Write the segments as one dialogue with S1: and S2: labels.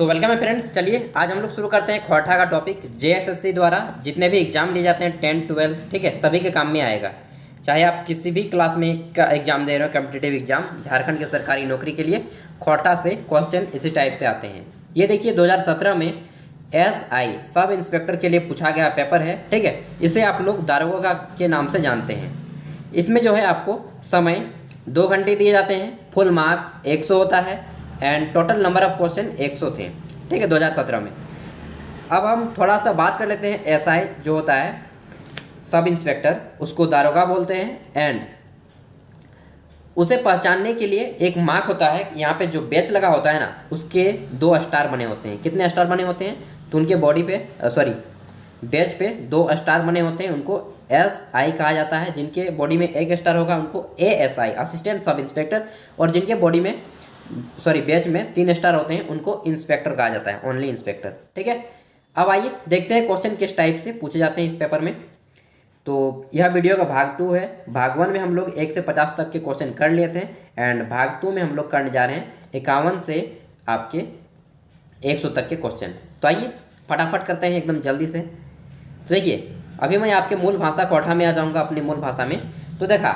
S1: तो वेलकम है फ्रेंड्स। चलिए आज हम लोग शुरू करते हैं खोटा का टॉपिक। जेएसएससी द्वारा जितने भी एग्जाम लिए जाते हैं 10, 12, ठीक है, सभी के काम में आएगा। चाहे आप किसी भी क्लास में का एग्जाम दे रहे हो, कॉम्पिटिटिव एग्जाम, झारखंड की सरकारी नौकरी के लिए खोटा से क्वेश्चन इसी टाइप से आते हैं। ये देखिए 2017 में एसआई सब इंस्पेक्टर के लिए पूछा गया पेपर है, ठीक है। इसे आप लोग दारोगा के नाम से जानते हैं। इसमें जो है आपको समय 2 घंटे दिए जाते हैं, फुल मार्क्स 100 होता है and total number of question 100 थे, ठीक है, 2017 में। अब हम थोड़ा सा बात कर लेते हैं। एसआई जो होता है सब इंस्पेक्टर, उसको दारोगा बोलते हैं एंड उसे पहचानने के लिए एक मार्क होता है। यहाँ पे जो बैच लगा होता है ना, उसके 2 स्टार बने होते हैं। कितने स्टार बने होते हैं? तो उनके बॉडी पे बैच पे 2 स्टार बने होते हैं, उनको एसआई कहा जाता है। जिनके बॉडी में 1 स्टार होगा उनको एएसआई असिस्टेंट सब इंस्पेक्टर, और जिनके बॉडी में बैच में 3 स्टार होते हैं उनको इंस्पेक्टर कहा जाता है, ओनली इंस्पेक्टर, ठीक है। अब आइए देखते हैं क्वेश्चन किस टाइप से पूछे जाते हैं इस पेपर में। तो यह वीडियो का भाग 2 है। भाग 1 में हम लोग 1 से 50 तक के क्वेश्चन कर लिए थे एंड भाग 2 में हम लोग करने जा रहे हैं 51 से आपके 100 तक के क्वेश्चन। तो आइए फटाफट करते हैं एकदम जल्दी से। तो देखिए अभी मैं आपके मूल भाषा कोठा में आ जाऊँगा, अपनी मूल भाषा में। तो देखा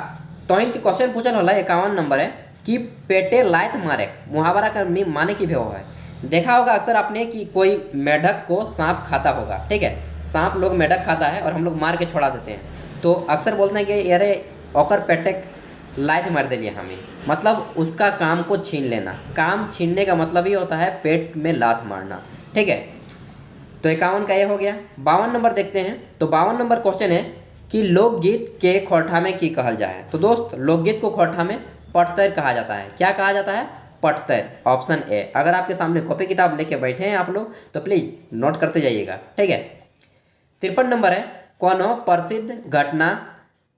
S1: तो इनके क्वेश्चन पूछल होला 51 नंबर है कि पेटे लायत मारे मुहावरा का माने की भी है। देखा होगा अक्सर आपने कि कोई मेढक को सांप खाता होगा, ठीक है। सांप लोग मेढक खाता है और हम लोग मार के छोड़ा देते हैं, तो अक्सर बोलते हैं कि अरे ओकर पेटे लायत मार दिलिए हमें, मतलब उसका काम को छीन लेना। काम छीनने का मतलब ही होता है पेट में लात मारना, ठीक है। तो 51 का ये हो गया। 52 नंबर देखते हैं। तो 52 नंबर क्वेश्चन है कि लोकगीत के खोटा में की कहल जाए। तो दोस्त लोकगीत को खोटा में पटतैर कहा जाता है। क्या कहा जाता है? पटतैर, ऑप्शन ए। अगर आपके सामने कॉपी किताब लेके बैठे हैं आप लोग तो प्लीज़ नोट करते जाइएगा, ठीक है। 53 नंबर है कोनो प्रसिद्ध घटना,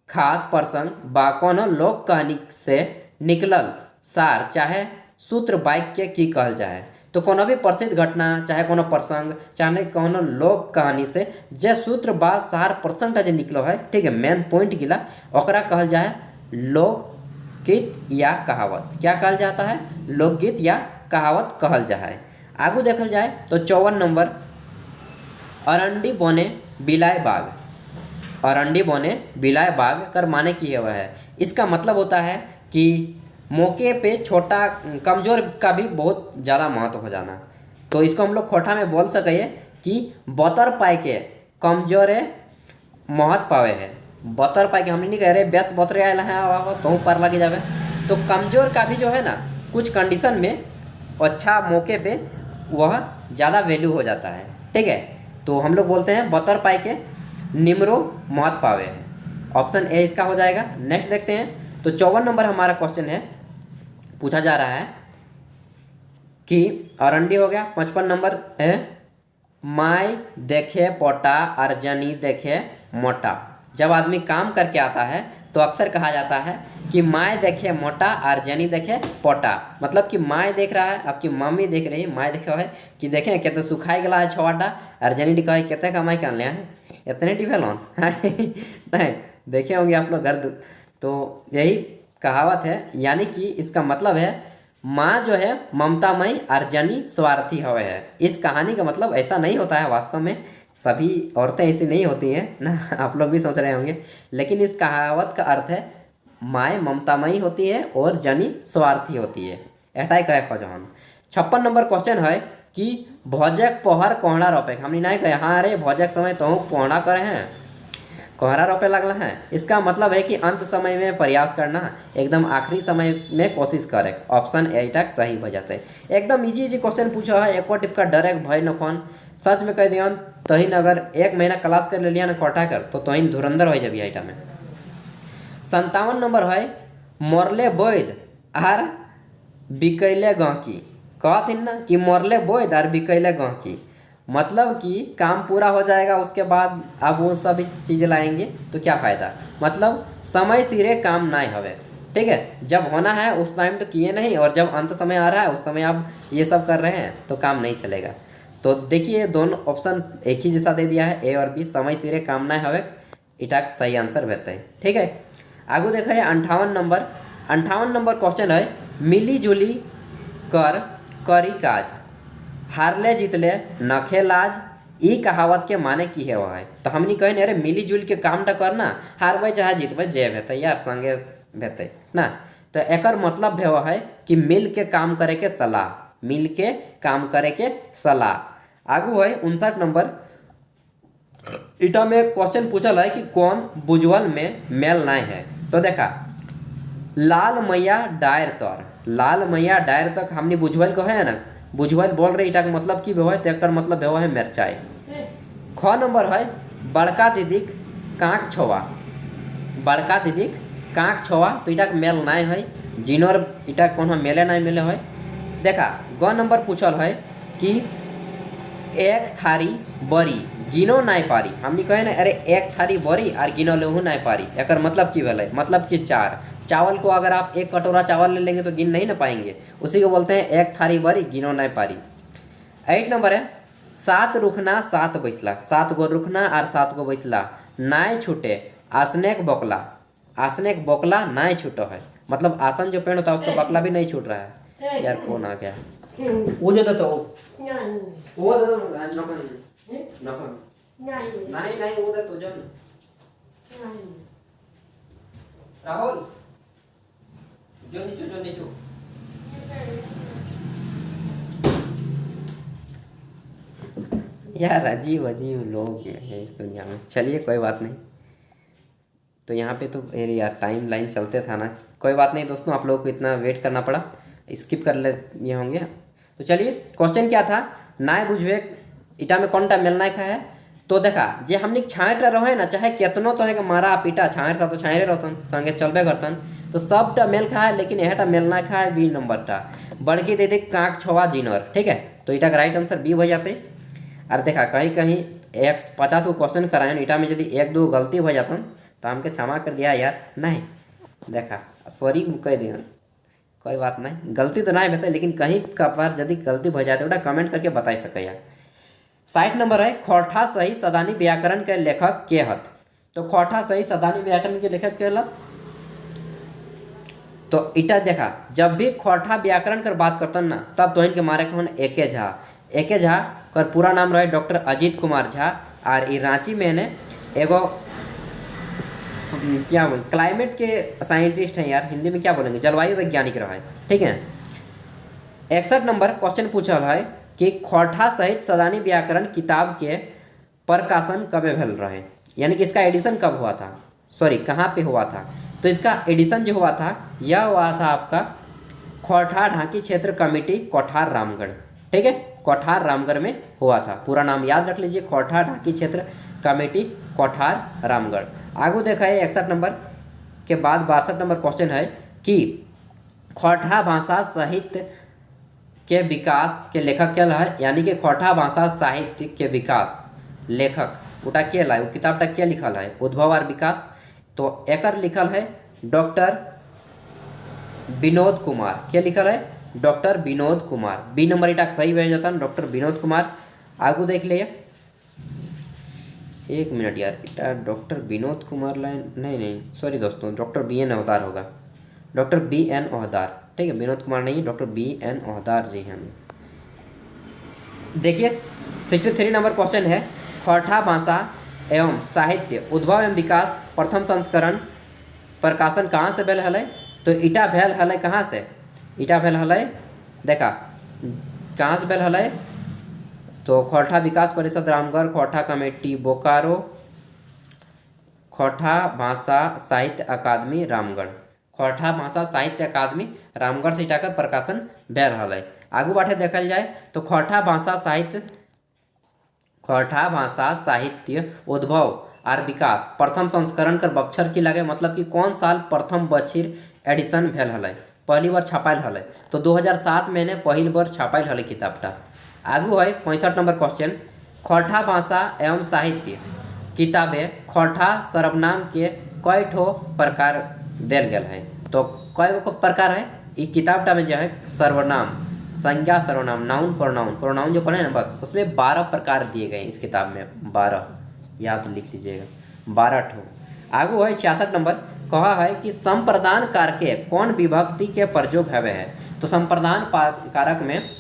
S1: खास प्रसंग बा कोनो लोक कहानी से निकलल सार चाहे सूत्र वाक्य की कहल जाए। तो कोनो भी प्रसिद्ध घटना, चाहे कोनो प्रसंग, चाहे कोनो लोक कहानी से जे सूत्र बा सार प्रसंग जो निकलो है, ठीक है, मेन पॉइंट गिला, ओकरा कहल जाए लोकगीत या कहावत। क्या कहल जाता है? लोकगीत या कहावत कहल जाए। आगू देखल जाए तो 54 नंबर अरंडी बोने बिलाय बाग। अरंडी बोने बिलाय बाग कर माने की है। इसका मतलब होता है कि मौके पे छोटा कमज़ोर का भी बहुत ज़्यादा महत्व हो जाना। तो इसको हम लोग खोटा में बोल सके कि बतर पाए के कमजोरे महत पावे है। बतर पाए के, हम नहीं कह रहे बेस बतरे आए हैं तो पर लगे जावे। तो कमज़ोर का भी जो है ना कुछ कंडीशन में अच्छा मौके पे वह ज़्यादा वैल्यू हो जाता है, ठीक है। तो हम लोग बोलते हैं बतर पाए के निमरो महत पावे है। ऑप्शन ए इसका हो जाएगा। नेक्स्ट देखते हैं। तो 54 नंबर हमारा क्वेश्चन है, पूछा जा रहा है कि अरंडी हो गया। 55 नंबर है माय देखे पोटा अर्जनी देखे मोटा। जब आदमी काम करके आता है तो अक्सर कहा जाता है कि माय देखे मोटा अर्जनी देखे पोटा। मतलब कि माय देख रहा है, आपकी मम्मी देख रही है, माय देखे है कि देखें कितने सुखाई गला है छोटा, अर्जनी कहे कितने कमाई कर ले हैं, इतने डिफेलोन नहीं देखे होंगे आप लोग घर। तो यही कहावत है, यानी कि इसका मतलब है माँ जो है ममतामयी अर्जनी स्वार्थी हवे है। इस कहानी का मतलब ऐसा नहीं होता है, वास्तव में सभी औरतें ऐसी नहीं होती हैं ना, आप लोग भी सोच रहे होंगे। लेकिन इस कहावत का अर्थ है माँ ममतामयी होती है और जनी स्वार्थी होती है। एटाई कहे खोजन। 56 नंबर क्वेश्चन है कि भोजक पोहर कोहड़ा रोपे। हमने नहीं कहे हाँ अरे भोजक समय तो कोहड़ा करे हैं, कोहरा रोपे लगला है। इसका मतलब है कि अंत समय में प्रयास करना, एकदम आखिरी समय में कोशिश करे। ऑप्शन ए तक सही हो जाते हैं। एकदम इजी क्वेश्चन पूछा है, एको टिप का डरे भय न कौन। सच में कह दिया तहिन अगर 1 महीना क्लास कर ले लिया ना कोटा कर तो तहिन धुरंधर हो जाबी आइटा में। 57 नंबर है मोरले बोध आर बिकैले गहकी। कहथिन ना कि मोरले बोध आर बिकैले गहकी, मतलब कि काम पूरा हो जाएगा उसके बाद अब वो सभी चीज़ें लाएंगे तो क्या फ़ायदा। मतलब समय सिरे काम नहीं हवे, ठीक है। जब होना है उस टाइम तो किए नहीं, और जब अंत समय आ रहा है उस समय आप ये सब कर रहे हैं तो काम नहीं चलेगा। तो देखिए दोनों ऑप्शन एक ही जैसा दे दिया है, ए और बी। समय सिरे काम नहीं हवे इटा सही आंसर रहता है, ठीक है। आगू देखा है 58 नंबर। 58 नंबर क्वेश्चन है मिली जुली कर करी काज। हारले जीतले नखे लाज, ई कहावत के माने की है वह है। तो हमनी कहे अरे मिली जुल के कामटा करना, हारबै चाहे जीतबै जे भेतै यार संगे भेतै ना। तो एकर मतलब भेव है कि मिल के काम करे के सलाह, मिल के काम करे के सलाह। आगू है 59 नंबर, इटा में क्वेश्चन पूछल है कि कौन बुझवल में मेल नहीं है। तो देखा लाल मैया डायर तर, लाल मैया डायर तक हमने बुझवल को है ना, बुझवल बोल रहे इटा के मतलब की भेव है, तो एकर मतलब भेव है मिरचाई। ख नंबर है बड़का दीदीक कांक छोवा, बड़का दीदीक कांक छोवा, तो इटा के मेल नहीं है, जिनर इटा कोनो मेले नहीं मिले है। देखा ग नंबर पूछल है कि एक थारी बड़ी गिनो नहीं पारी, हमने कहे ना अरे एक थारी बड़ी और गिनो लेहू नहीं पारी, एकर मतलब की भेल, मतलब कि चार। चावल को अगर आप एक कटोरा चावल ले लेंगे तो गिन नहीं ना पाएंगे, उसी को बोलते हैं एक थारी बड़ी गिनो नहीं पारी। 8 नंबर है सात रुखना सात बैसला, 7 गो रुखना और 7 गो बैसला नाय छूटे आसनेक बोकला, आसनेक बोकला नाय छूटो है, मतलब आसन जो पेड़ होता है उसका बकला भी नहीं छूट रहा है। यार कौन आ गया वो जो तो वो तो नहीं नहीं वो तो जो राहुल जो नीचो यार अजीब अजीब लोग हैं इस दुनिया में। चलिए कोई बात नहीं, तो यहाँ पे तो यार टाइम लाइन चलते था ना, कोई बात नहीं दोस्तों, आप लोगों को इतना वेट करना पड़ा, स्किप कर ले ये होंगे। तो चलिए क्वेश्चन क्या था, नाय बुझवे इटा में कौन टा मेल नाय खा है। तो देखा जे हमने छाँट रहे ना, चाहे कितनो तो है कि मारा पीटा छाँट था तो छाँटे रहतन संगे चलबे करतन, तो सब टा मेल खा है, लेकिन यह टा मेल ना खा है बी नंबर टा बड़की दे दे कांक छोवा जिनर, ठीक है। तो इटा का राइट आंसर बी हो जाते। और देखा कहीं कहीं 150 को क्वेश्चन कराए इटा में यदि 1-2 गलती हो जातन तो हमके क्षमा कर दिया यार, नहीं देखा सॉरी कह दिया, कोई बात नहीं, गलती तो नहीं बताए, लेकिन कहीं का बार यदि गलती हो जाए तो कमेंट करके बता सके यार। 60 नंबर है खोठा सही सदानी व्याकरण के लेखक के हत। तो खोठा सही सदानी व्याकरण के लेखक के हत, तो इटा देखा जब भी खोठा व्याकरण कर बात करतन ना तब तो इनके मारे कौन एके झा, एके झा कर पूरा नाम रहे डॉक्टर अजीत कुमार झा, और ये रांची में ने एगो क्या बोल क्लाइमेट के साइंटिस्ट हैं यार, हिंदी में क्या बोलेंगे, जलवायु वैज्ञानिक रहे, ठीक है। 61 नंबर क्वेश्चन पूछल है कि खोठा सहित सदानी व्याकरण किताब के प्रकाशन कब भेल रहे, यानी कि इसका एडिशन कब हुआ था, सॉरी कहाँ पे हुआ था। तो इसका एडिशन जो हुआ था यह हुआ था आपका खोठा ढाकी क्षेत्र कमेटी कोठार रामगढ़, ठीक है, कोठार रामगढ़ में हुआ था। पूरा नाम याद रख लीजिए, खोठा ढाकी क्षेत्र कमेटी कोठार रामगढ़। आगू देखा है 61 नंबर के बाद 62 नंबर क्वेश्चन है कि खोठा भाषा साहित्य के विकास के लेखक क्या है, यानी कि खोठा भाषा साहित्य के विकास लेखक उटा के ला किताब क्या लिखल है, उद्भव और विकास। तो एकर लिखल है डॉक्टर विनोद कुमार, क्या लिखल है doctor Vinod Kumar, B number इटा सही भेज जाता है डॉक्टर विनोद कुमार। आगू देख लिए, एक मिनट यार, इटा डॉक्टर विनोद कुमार लाइन नहीं सॉरी दोस्तों, डॉक्टर BN अवतार होगा, डॉक्टर BN ओहदार, ठीक है, विनोद कुमार नहीं, डॉक्टर BN ओहदार जी हैं। देखिए 63 नंबर क्वेश्चन है खोठा भाषा एवं साहित्य उद्भव एवं विकास प्रथम संस्करण प्रकाशन कहाँ से भेल हलै। तो इटा भेल हलै कहाँ से, इटा भेल हलै देखा कहाँ से भेल हलै, तो खोठा विकास परिषद रामगढ़, खोठा कमेटी बोकारो, खोठा भाषा साहित्य अकादमी रामगढ़, खोठा भाषा साहित्य अकादमी रामगढ़ से इटाकर प्रकाशन भेल हलै। आगू बाटे देखल जाए तो खोठा भाषा साहित्य उद्भव और विकास प्रथम संस्करण कर बक्सर की लगे, मतलब कि कौन साल प्रथम बछिर एडिशन भेल हलै, पहली बार छपायल हलै। तो 2007 में ने पहली बार छपायल हलै किताबटा। आगू है 65 नंबर क्वेश्चन खोठा भाषा एवं साहित्य किताबे खोठा सर्वनाम के कई ठो प्रकार देल गेल है। तो कई गो प्रकार है ये किताबटा में जो है सर्वनाम, संज्ञा सर्वनाम, नाउन प्रोनाउन जो पढ़े ना बस उसमें 12 प्रकार दिए गए इस किताब में, 12 याद लिख लीजिएगा, 12 ठो। आगू है 66 नंबर कहा है कि संप्रदान कारक कौन विभक्ति के प्रयोग हवे है। तो संप्रदान कारक में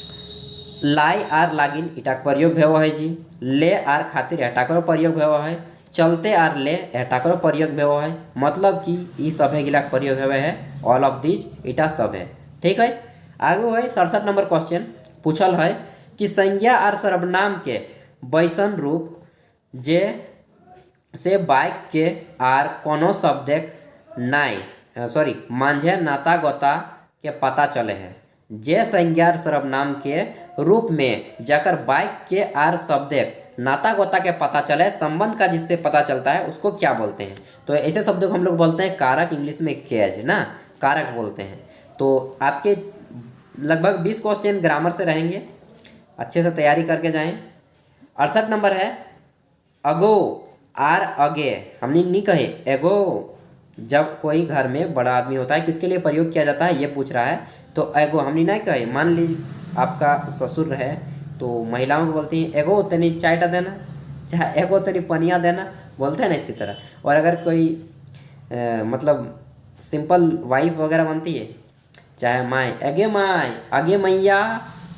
S1: लाई आर लागिन इटाक प्रयोग भेव है जी। ले आर खातिर एटाकर प्रयोग भेव है। चलते आर ले एटाकर प्रयोग भेव है। मतलब कि ई सभे गिलाक प्रयोग हेवे है। ऑल ऑफ दीज इटा सब है। ठीक है। आगे है 67 नंबर क्वेश्चन पूछल है कि संज्ञा आर सर्वनाम के वैसन रूप जे से बाइक के आर कोनो शब्दक नाई मांझे नाता गोता के पता चले है। जे संज्ञा सर्वनाम के रूप में जाकर बाइक के आर शब्दक नाता गोता के पता चले, संबंध का जिससे पता चलता है, उसको क्या बोलते हैं? तो ऐसे शब्दों को हम लोग बोलते हैं कारक, इंग्लिश में केज ना, कारक बोलते हैं। तो आपके लगभग 20 क्वेश्चन ग्रामर से रहेंगे, अच्छे से तैयारी करके जाएं। 68 नंबर है अगो आर अगे, हमने नहीं कहे एगो। जब कोई घर में बड़ा आदमी होता है किसके लिए प्रयोग किया जाता है ये पूछ रहा है, तो एगो हमने नहीं कहे। मान लीजिए आपका ससुर है तो महिलाओं को बोलती हैं एगो तनी चायटा देना, चाहे एगो तनी पनिया देना, बोलते हैं ना इसी तरह। और अगर कोई मतलब सिंपल वाइफ वगैरह बनती है, चाहे माए एगे माए, आगे मैया,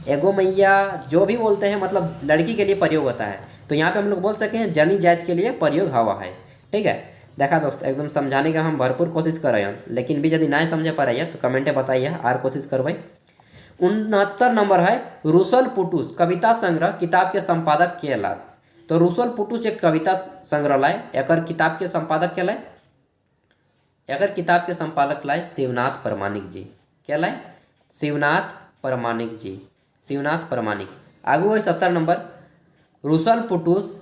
S1: एगो मैया, जो भी बोलते हैं मतलब लड़की के लिए प्रयोग होता है। तो यहाँ पे हम लोग बोल सके हैं जनी जात के लिए प्रयोग हवा है। ठीक है। देखा दोस्त, एकदम समझाने का हम भरपूर कोशिश कर रहे हैं, लेकिन भी यदि नहीं समझे पा रही है तो कमेंटे बताइए, आर कोशिश करवाई। 69 नंबर है रुसल पुटुस कविता संग्रह किताब के संपादक के लाए। तो रुसल पुटुस एक कविता संग्रह लाए, एकर किताब के संपादक के लाए, एकर किताब के संपादक लाए शिवनाथ प्रमाणिक जी। क्या लाए? शिवनाथ प्रमाणिक जी, शिवनाथ प्रमाणिक। आगू है 70 नंबर रुसल पुटुस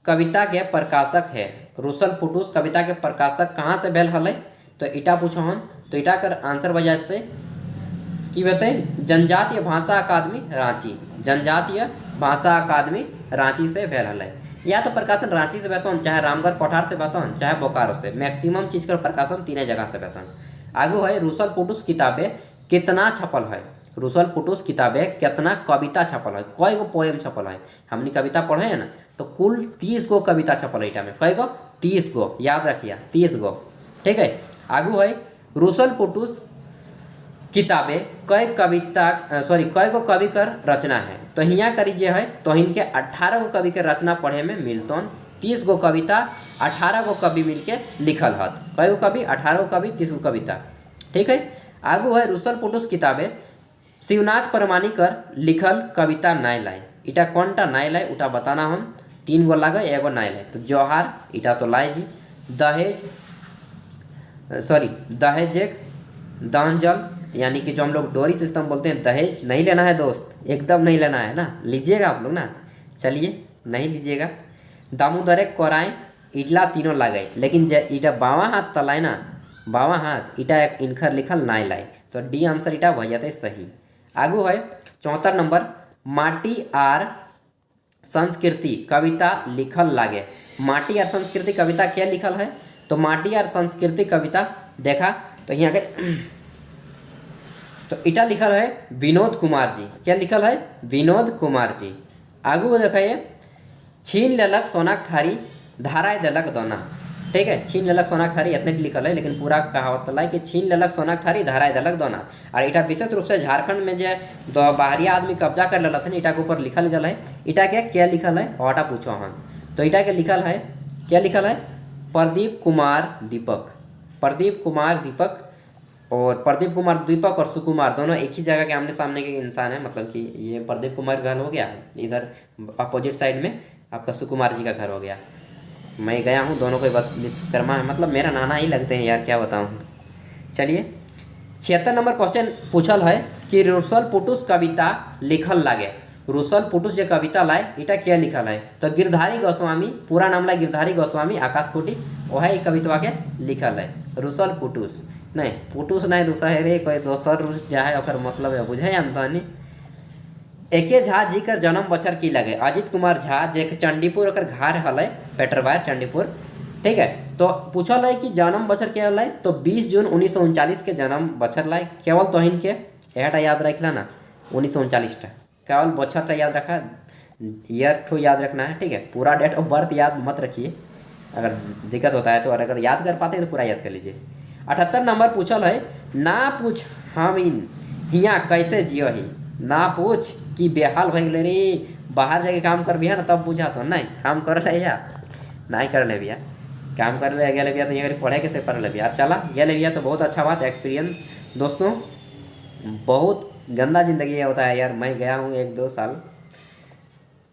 S1: कविता के प्रकाशक है। रुसल पुटुस कविता के प्रकाशक कहाँ से भेल हल? तो इटा पूछो हन, तो इटा कर आंसर बजाते कि बताए जनजातीय भाषा अकादमी रांची, जनजातीय भाषा अकादमी रांची से भेल हल। या तो प्रकाशन रांची से बेहतर, चाहे रामगढ़ कोठार से बेहतर, चाहे बोकारो से। मैक्सिमम चीज का प्रकाशन तीनों जगह से बेहतर। आगू है रुसल पुटुस किताबें कितना छपल है। रुसल पुटुस किताबें कितना कविता छपल है, कई गो पोएम छपल है। हमने कविता पढ़े हैं ना, तो कुल 30 गो कविता छपल है इटा में। कई गो? 30 गो, याद रखिए 30 गो। ठीक है। आगू है रुसल पुटुस किताबें कई कई गो कवि कर रचना है। तो हियाँ करी जे है तो इनके 18 गो कवि के रचना पढ़े में मिलतन। 30 गो कविता 18 गो कवि मिलके लिखल हत। कई गो कवि? 18 गो कवि, 30 गो कविता। ठीक है। आगू है रुसल पुटुस किताबें शिवनाथ प्रमाणिकर लिखल कविता नाय लाए। इटा कौन टा नाय लाए उटा बताना हम। 3 गो लागे, एगो नाय लाए। तो जौहार इटा तो लाए जी। दहेज एक दांजल, यानी कि जो हम लोग डोरी सिस्टम बोलते हैं, दहेज नहीं लेना है दोस्त, एकदम नहीं लेना है ना, लीजिएगा आप लोग ना, चलिए नहीं लीजिएगा। दामोदर कोराए इडला तीनों लागे, लेकिन इटा बावा हाथ तलाए ना, बावा हाथ इटा एक इनखर लिखल नाय लाए। तो डी आंसर इटा भैया थे सही। आगू है 74 नंबर माटी आर संस्कृति कविता लिखल लागे। माटी आर संस्कृति कविता क्या लिखल है? तो माटी आर संस्कृति कविता देखा तो यहाँ के तो इटा लिखल है विनोद कुमार जी। क्या लिखल है? विनोद कुमार जी। आगू देखिए छीन लेलक सोनाक थारी धाराय देलक दोना। ठीक है। छीन लेलक सोनाक थारी इतने लिखल है, लेकिन पूरा कहावत लाई कि छीन लेलक सोनाक थारी धाराय देलक दोना। और इटा विशेष रूप से झारखंड में जो दो बाहरी आदमी कब्जा कर लेलथिन, इटा के ऊपर लिखल गया है। इटा क्या लिखल है ऑटा पूछो हन। तो इटा के लिखल है, क्या लिखल है? प्रदीप कुमार दीपक। प्रदीप कुमार दीपक, और प्रदीप कुमार दीपक और सुकुमार दोनों एक ही जगह के आमने सामने के इंसान हैं। मतलब कि ये प्रदीप कुमार घर हो गया, इधर अपोजिट साइड में आपका सुकुमार जी का घर हो गया। मैं गया हूँ, दोनों को बस विश्वकर्मा है, मतलब मेरा नाना ही लगते हैं यार, क्या बताऊँ। चलिए 76 नंबर क्वेश्चन पूछल है कि रुसल पुटुस कविता लिखल लागे। रुसल पुटुस जो कविता लाए इटा क्या लिखल है? तो गिरधारी गोस्वामी, पूरा नाम लाए गिरधारी गोस्वामी आकाशकोटि, वह कविता के लिखल है। रुसल पुटुस नहीं, पुटुस नहीं दूसरा है रे, कोई दोसर जा है ओकर मतलब है, बुझे अंतनी। एके झा जी कर जन्म बछर की लगे। अजित कुमार झा जे चंडीपुर ओकर घर हल पेटरवार चंडीपुर। ठीक है। तो पूछल है कि जन्म बछर क्या लाए? तो 20 जून 1939 के जन्म बछर लाए। केवल तोहिन के यहटा याद रखला ना, 1939 टा केवल बछर टा याद रखा, ईयर ठो याद रखना है। ठीक है। पूरा डेट ऑफ बर्थ याद मत रखिए, अगर दिक्कत होता है तो, और अगर याद कर पाते हैं तो पूरा याद कर लीजिए। 78 नंबर पूछल है ना पूछ हम इन हियाँ कैसे जियो ही। ना पूछ कि बेहाल भइल रे, बाहर जाके काम कर बिया ना तब बुझा तो नहीं काम कर ले या नहीं कर ले भैया, काम कर ले गया भैया तो ये पढ़े के से पढ़ ले भैया। चला गया भैया तो बहुत अच्छा बात एक्सपीरियंस। दोस्तों बहुत गंदा ज़िंदगी होता है यार, मैं गया हूँ 1-2 साल,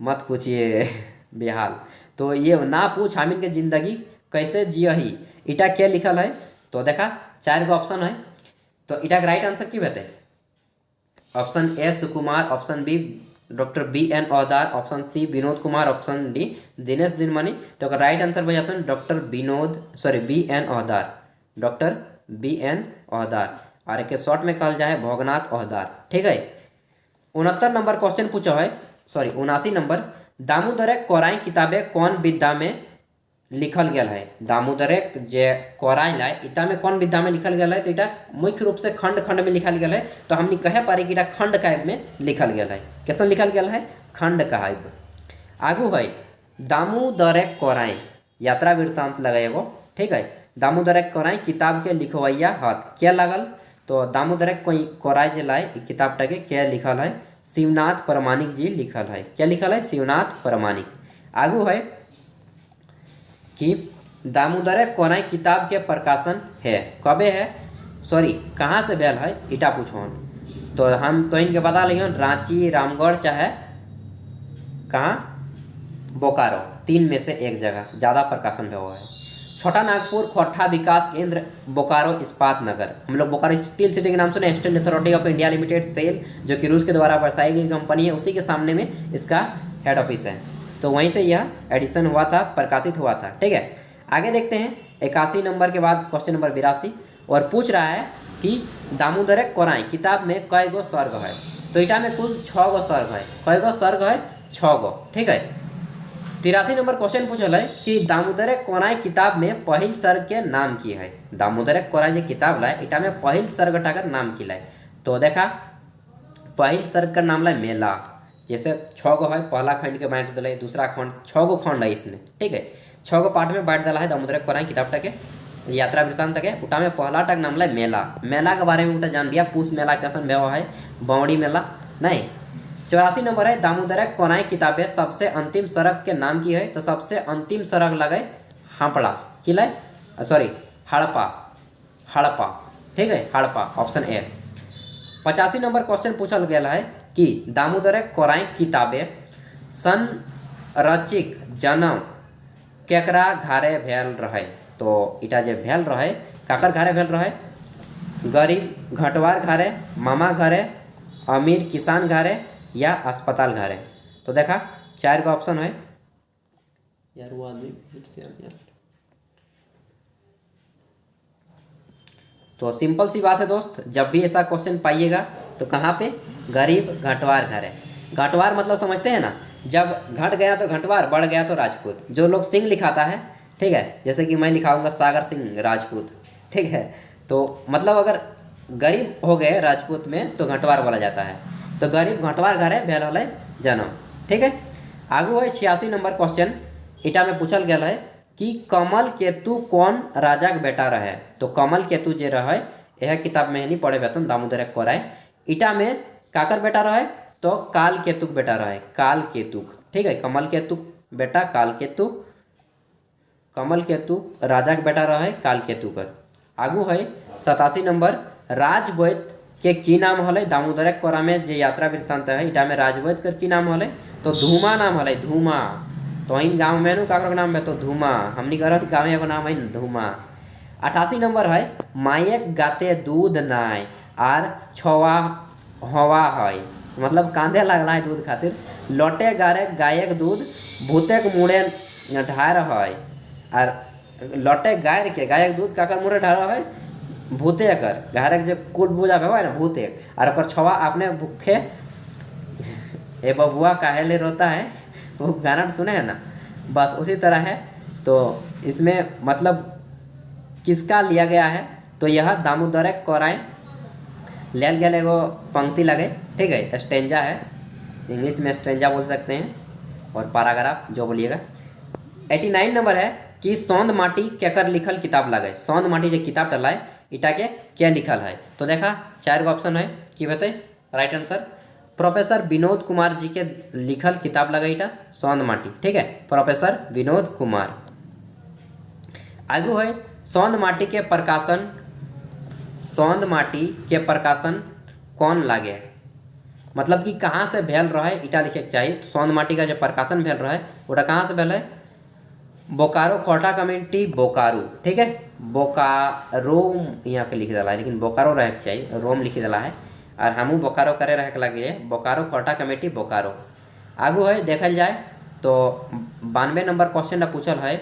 S1: मत पूछिए बेहाल। तो ये ना पूछ हामिद के ज़िंदगी कैसे जिया ही, इटा क्या लिखल है तो देखा 4 गो ऑप्शन है, तो इटा का राइट आंसर की बते? Option A Sukumar, option B doctor BN Audar, option C Vinod Kumar, option D Dinesh Dinmani. तो अगर राइट आंसर बन जाता है doctor BN Audar, doctor BN Audar, और एक शॉर्ट में कहल जाए भोगनाथ औदार। ठीक है। 69 नंबर क्वेश्चन पूछो है, 79 नंबर, दामोदर कोराई किताबें कौन विधा में लिखल गया है? दामोदर जे कोराई लाए इटा में कौन विधा में लिखल गया है? तो इटा मुख्य रूप से खंड खंड में लिखल गया है, तो हमने कहे पारी कि इटा खंड काव्य में लिखल गया है। कैसे लिखल गया है? खंड काव्य। आगू है दामोदर कोराई यात्रा वृत्तांत लगेगो। ठीक है। दामोदर कोराई किताब के लिखवैया हाथ क्या लागल? तो दामोदर कोराई जे लाए किताब के क्या लिखल है? शिवनाथ परमाणिक जी लिखल है। क्या लिखल है? शिवनाथ परमाणिक। आगू है कि दामोदर कोराई किताब के प्रकाशन है कबे है, कहाँ से भेल है इटा पूछो। तो हम तो इनके बता लियो रांची, रामगढ़ चाहे कहाँ बोकारो, 3 में से एक जगह ज़्यादा प्रकाशन हुआ है। छोटा नागपुर खोट्ठा विकास केंद्र बोकारो इस्पात नगर, हम लोग बोकारो स्टील सिटी के नाम सुने, eastern authority of India limited SAIL, जो कि रूस के द्वारा बसाई गई कंपनी है, उसी के सामने में इसका हेड ऑफिस है। तो वहीं से यह एडिशन हुआ था, प्रकाशित हुआ था। ठीक है। आगे देखते हैं 81 नंबर के बाद क्वेश्चन नंबर 82, और पूछ रहा है कि दामोदर कोराई किताब में कई गो सर्ग है? तो इटा में कुल 6 गो सर्ग है। कई गो सर्ग है? 6 गो। ठीक है। 83 नंबर क्वेश्चन पूछल है कि दामोदर कोराई किताब में पहिल सर्ग के नाम की है? दामोदर कोराई जो किताब लाए इटा में पहिल सर्ग टाकर नाम की लाए, तो देखा पहिल सर्ग का नाम लाए मेला। जैसे 6 गो है, पहला खंड के बांट दिला, दूसरा खंड, 6 गो खंड है इसने। ठीक है। 6 गो पार्ट में बांट दिला है दामोदर कोराई किताब के यात्रा वृत्तांत के। उटा में पहला टक नाम लाए मेला। मेला के बारे में उटा जान दिया, पूस मेला कैसन व्यवहार है, बौड़ी मेला नहीं। 84 नंबर है दामोदर कोराई किताबें सबसे अंतिम सड़क के नाम की है? तो सबसे अंतिम सड़क लगे हापड़ा कि लाए, हड़प्पा, हड़प्पा। ठीक है, Harappa, option A. 85 number question पूछल गया है कि दामोदर कोराई किताबें संरचिक जन्म केकरा घरे भेल रहे? तो इटा जे भेल रहे काकर घरे भेल रहे? गरीब घटवार घरे, मामा घरे, अमीर किसान घरे या अस्पताल घरे? तो देखा 4 का ऑप्शन है यार, वो आदमी तो सिंपल सी बात है दोस्त, जब भी ऐसा क्वेश्चन पाइएगा तो कहाँ पे? गरीब घटवार घरे। घटवार मतलब समझते हैं ना, जब घट गया तो घटवार, बढ़ गया तो राजपूत। जो लोग सिंह लिखाता है, ठीक है, जैसे कि मैं लिखाऊंगा सागर सिंह राजपूत। ठीक है। तो मतलब अगर गरीब हो गए राजपूत में तो घटवार बोला जाता है। तो गरीब घटवार घरे भेल होले जन्म। ठीक है। आगू है 86 नंबर क्वेश्चन, इटा में पूछल गया है कि कमल केतु कौन राजा के बेटा रहे? तो कमल केतु जे रहे यह किताब में नहीं पढ़े बेतन दामोदर कोराई। इटा में काकर बेटा रहे? तो काल केतुक बेटा रहे, काल केतुक। ठीक है। कमल केतु बेटा काल केतु, कमल केतु राजा के बेटा रहे काल केतु कर। आगू है 87 नंबर, राजवैद के की नाम हले? दामोदर कोरा में जो यात्रा वृत्तांत है इटा में राजवैद कर की नाम हले? तो धूमा नाम हले, धूमा। तो इन गाँव में नु काकर नाम है? तो धूमा। हमनी कर गाँव एगो नाम है धूमा। 88 नंबर है, मायक गाते दूध नाय आर छवा हवा है, मतलब कांधे लगला है दूध खातिर। लोटे गारे गायक दूध भूते के मुड़े ढार है, और लोटे गायर के गायक दूध काकर मुड़े ढार है? भूते कर गायक जो कुल पूजा है ना भूते, और ओकर छवा आपने भूखे ए बबुआ काहे ले रोता है, वो गाना सुने हैं ना, बस उसी तरह है। तो इसमें मतलब किसका लिया गया है? तो यह दामोदर कोराई लेल गया एगो पंक्ति लगे। ठीक है, स्टेंजा है, इंग्लिश में स्टेंजा बोल सकते हैं, और पैराग्राफ जो बोलिएगा। 89 नंबर है कि सौंद माटी केकर लिखल किताब लगे? सौंद माटी जो किताब डला है इटा के क्या लिखल है? तो देखा 4 गो ऑप्शन है कि बताए right answer. Professor Vinod Kumar ji के लिखल किताब लगा इटा सौंद माटी, ठीक है, प्रोफेसर विनोद कुमार। आगू है सौंद माटी के प्रकाशन, सौंद माटी के प्रकाशन कौन लागे, मतलब कि कहाँ से भेल रहे इटा लिखे के चाहिए। तो सौंद माटी का जो प्रकाशन भेल रहे वोटा कहाँ से भेल है, बोकारो खोरठा कम्युनिटी बोकारो, ठीक है, बोकारो यहाँ पे लिख दिला है, लेकिन बोकारो रहे के चाहिए, रोम लिख दिला है, और हमू बोकारो करे रहे के लगे बोकारो खोरठा कमेटी बोकारो। आगू है देखल जाए तो 92 नंबर क्वेश्चन पूछल है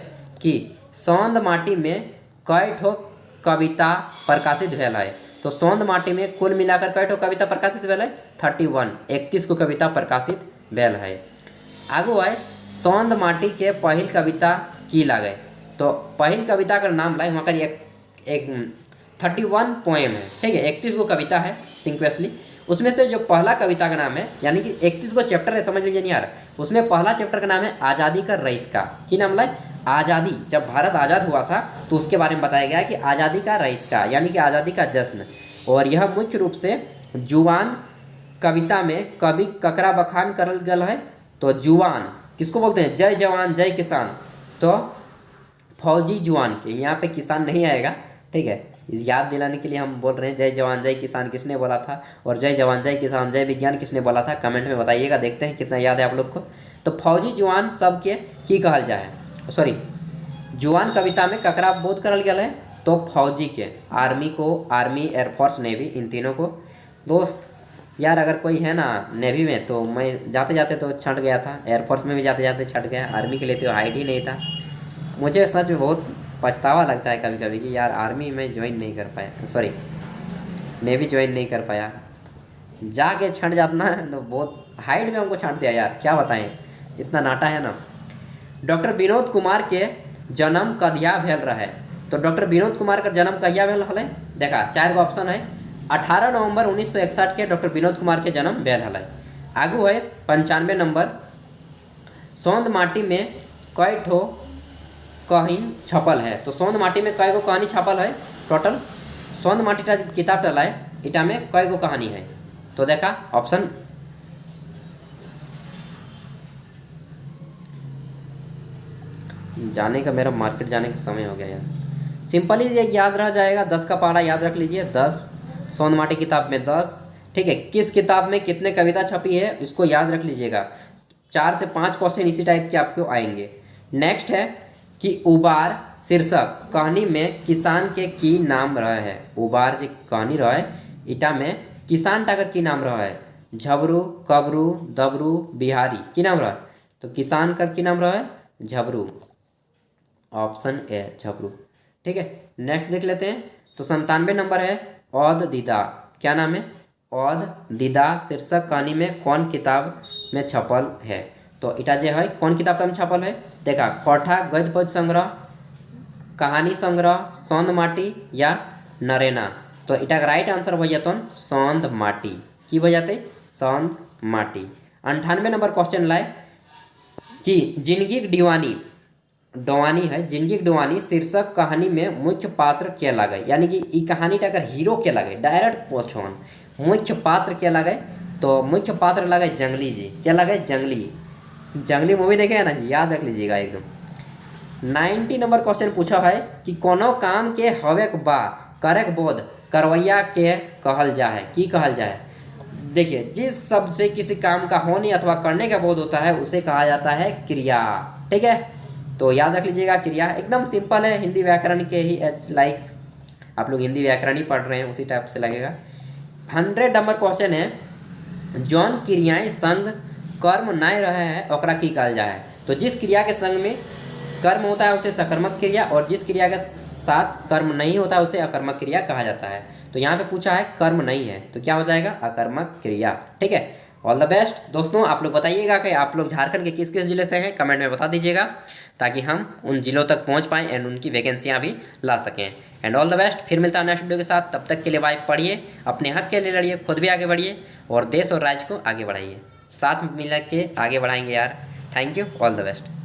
S1: कि सौंद माटी में कई ठो कविता प्रकाशित भेल है। तो सौंद माटी में कुल मिलाकर कई ठो कविता प्रकाशित भेल है, 31 को कविता प्रकाशित भेल है। आगू है सौंद माटी के पहल कविता की लागे। तो पहल कविता का नाम लाए, वहाँ कर एक 31 पोएम है, ठीक है, 31 को कविता है सिंक्वेसली। उसमें से जो पहला कविता का नाम है, यानी कि 31 को चैप्टर है, समझ लीजिए नहीं यार, उसमें पहला चैप्टर का नाम है आज़ादी का रईस का। की नाम लाए, आज़ादी, जब भारत आज़ाद हुआ था तो उसके बारे में बताया गया कि आज़ादी का रईस का, यानी कि आज़ादी का जश्न। और यह मुख्य रूप से जुवान कविता में कवि ककरा बखान करल गल है। तो जुवान किसको बोलते हैं, जय जवान जय किसान, तो फौजी जुआन के, यहाँ पे किसान नहीं आएगा, ठीक है, इस याद दिलाने के लिए हम बोल रहे हैं जय जवान जय किसान किसने बोला था, और जय जवान जय किसान जय विज्ञान किसने बोला था, कमेंट में बताइएगा, देखते हैं कितना याद है आप लोग को। तो फौजी जुआन सब के की कहल जाए, सॉरी, जुआन कविता में ककरा बोध करल गया है, तो फौजी के, आर्मी को, आर्मी एयरफोर्स नेवी, इन तीनों को। दोस्त यार अगर कोई है ना नेवी में, तो मैं जाते जाते तो छंट गया था, एयरफोर्स में भी जाते जाते छट गया, आर्मी के लिए तो हाइट ही नहीं था। मुझे सच में बहुत पछतावा लगता है कभी कभी कि यार आर्मी में ज्वाइन नहीं कर पाया, सॉरी नेवी ज्वाइन नहीं कर पाया, जाके छंट जातना तो बहुत हाइट में हमको छांट दिया यार, क्या बताएं, इतना नाटा है ना। डॉक्टर विनोद कुमार के जन्म कहिया भेल रहे। तो डॉक्टर विनोद कुमार का जन्म कहिया भेल रहा, देखा 4 गो ऑप्शन है, 18 नवंबर 1961 के डॉक्टर विनोद कुमार के जन्म भेल रहा। आगू है 95 नंबर, सौंद माटी में कई ठो कहानी छपल है। तो सौंद माटी में कई गो कहानी छपल है, टोटल सौंद माटी का किताब टला है, इटा में कई गो कहानी है। तो देखा ऑप्शन जाने का, मेरा मार्केट जाने का समय हो गया यार, सिंपली ये याद रह जाएगा, 10 का पारा याद रख लीजिए, 10 सौंद माटी किताब में 10, ठीक है, किस किताब में कितने कविता छपी है इसको याद रख लीजिएगा। 4 से 5 क्वेश्चन इसी टाइप के आपको आएंगे। नेक्स्ट है कि उबार शीर्षक कहानी में किसान के की नाम रहे है। उबार जो कहानी रहे इटा में किसान टाकर की नाम रहे है, झबरू, कबरू, दबरू, बिहारी की नाम रहे। तो किसान कर की नाम रहे झबरू, ऑप्शन ए झबरू, ठीक है। नेक्स्ट देख लेते हैं। तो 97 नंबर है औद दीदा, क्या नाम है, औद दीदा शीर्षक कहानी में कौन किताब में छपल है। तो इटा जो है कौन किताब में छपल है, देखा खोरठा गद्य पद्य संग्रह, कहानी संग्रह, सौंद माटी या नरेना। तो इटा राइट आंसर हो जाते सौंद माटी, की हो जाते सौंद माटी। 98 नंबर क्वेश्चन लाए कि जिंदगी दीवानी, डवानी है, जिंदगी डवानी शीर्षक कहानी में मुख्य पात्र क्या लगे, यानी कि ई कहानी टाकर हीरो क्या लगे, डायरेक्ट क्वेश्चन, मुख्य पात्र क्या लगे। तो मुख्य पात्र लगे जंगली जी, क्या लगे जंगली, जंगली मूवी देखे है ना जी, याद रख लीजिएगा एकदम। 90 नंबर क्वेश्चन पूछा है कि कोनो काम के हवे बा करक बोध करवैया के कहल जाए, की कहल जाए। देखिए जिस शब्द से किसी काम का होने अथवा करने का बोध होता है उसे कहा जाता है क्रिया, ठीक है। तो याद रख लीजिएगा क्रिया, एकदम सिंपल है, हिंदी व्याकरण के ही लाइक आप लोग हिंदी व्याकरण ही पढ़ रहे हैं उसी टाइप से लगेगा। 100 नंबर क्वेश्चन है जौन क्रियाएं संग कर्म नहीं रहे हैं ओकरा की कहल जाए। तो जिस क्रिया के संग में कर्म होता है उसे सकर्मक क्रिया, और जिस क्रिया के साथ कर्म नहीं होता है उसे अकर्मक क्रिया कहा जाता है। तो यहाँ पे पूछा है कर्म नहीं है तो क्या हो जाएगा अकर्मक क्रिया, ठीक है। ऑल द बेस्ट दोस्तों, आप लोग बताइएगा कि आप लोग झारखंड के किस किस जिले से हैं, कमेंट में बता दीजिएगा ताकि हम उन जिलों तक पहुंच पाएँ एंड उनकी वैकेंसियां भी ला सकें। एंड ऑल द बेस्ट, फिर मिलता है नेक्स्ट वीडियो के साथ, तब तक के लिए भाई पढ़िए, अपने हक के लिए लड़िए, खुद भी आगे बढ़िए और देश और राज्य को आगे बढ़ाइए, साथ मिल के आगे बढ़ाएंगे यार। Thank you, all the best.